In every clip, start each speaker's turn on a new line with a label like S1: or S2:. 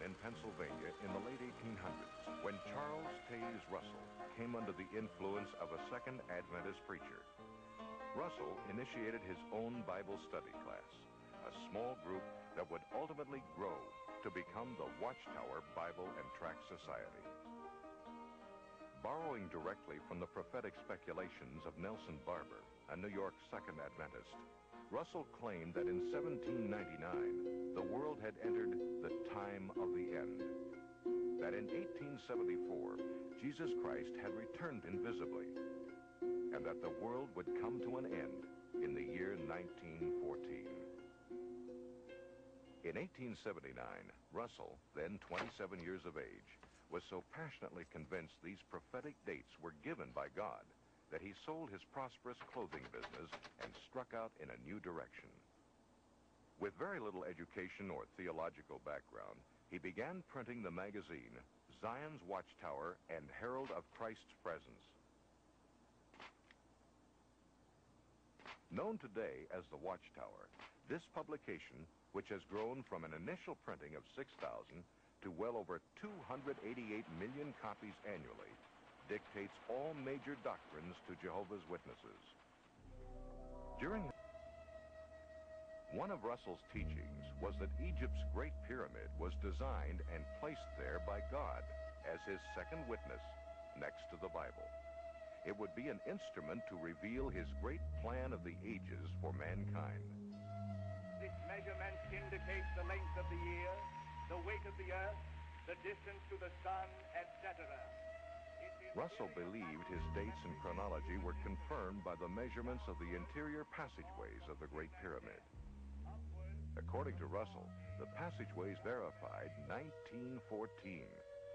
S1: in Pennsylvania in the late 1800s when Charles Taze Russell came under the influence of a Second Adventist preacher. Russell initiated his own Bible study class, a small group that would ultimately grow to become the Watchtower Bible and Tract Society. Borrowing directly from the prophetic speculations of Nelson Barber, a New York Second Adventist, Russell claimed that in 1799, the world had entered the time of the end. That in 1874, Jesus Christ had returned invisibly, and that the world would come to an end in the year 1914. In 1879, Russell, then 27 years of age, was so passionately convinced these prophetic dates were given by God that he sold his prosperous clothing business and struck out in a new direction. With very little education or theological background, he began printing the magazine Zion's Watchtower and Herald of Christ's Presence. Known today as the Watchtower, this publication, which has grown from an initial printing of 6,000 to well over 288 million copies annually, dictates all major doctrines to Jehovah's Witnesses. One of Russell's teachings was that Egypt's Great Pyramid was designed and placed there by God as his second witness next to the Bible. It would be an instrument to reveal his great plan of the ages for mankind.
S2: This measurement indicates the length of the year, the weight of the earth, the distance to the sun, etc.
S1: Russell believed his dates and chronology were confirmed by the measurements of the interior passageways of the Great Pyramid. According to Russell, the passageways verified 1914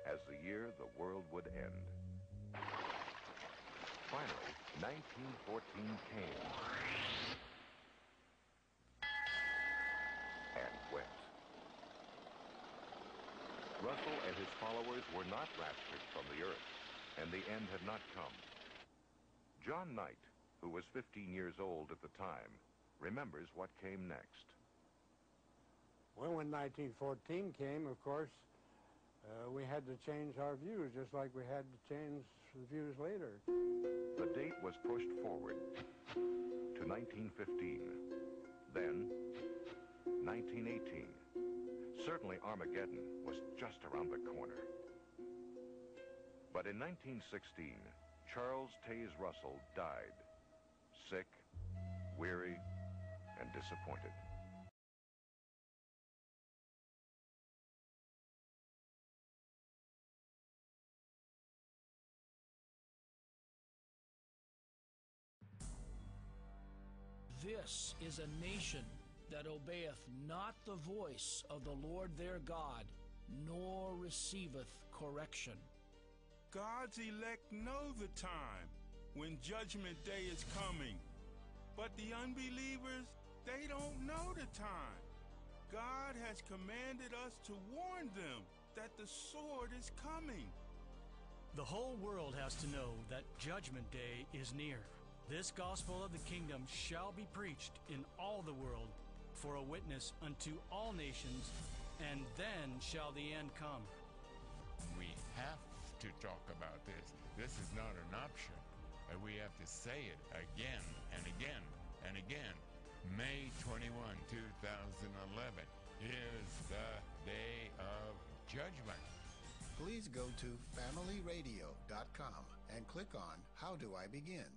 S1: as the year the world would end. Finally, 1914 came and went. Russell and his followers were not raptured from the earth, and the end had not come. John Knight, who was 15 years old at the time, remembers what came next.
S3: Well, when 1914 came, of course, we had to change our views, just like we had to change the views later.
S1: The date was pushed forward to 1915, then 1918. Certainly Armageddon was just around the corner. But in 1916, Charles Taze Russell died, sick, weary, and disappointed.
S4: This is a nation that obeyeth not the voice of the Lord their God, nor receiveth correction.
S5: God's elect know the time when Judgment Day is coming, but the unbelievers, they don't know the time. God has commanded us to warn them that the sword is coming.
S6: The whole world has to know that Judgment Day is near. This gospel of the kingdom shall be preached in all the world for a witness unto all nations, and then shall the end come.
S7: We have to talk about this. This is not an option. We have to say it again and again and again. May 21, 2011 is the day of judgment.
S8: Please go to familyradio.com and click on How Do I Begin?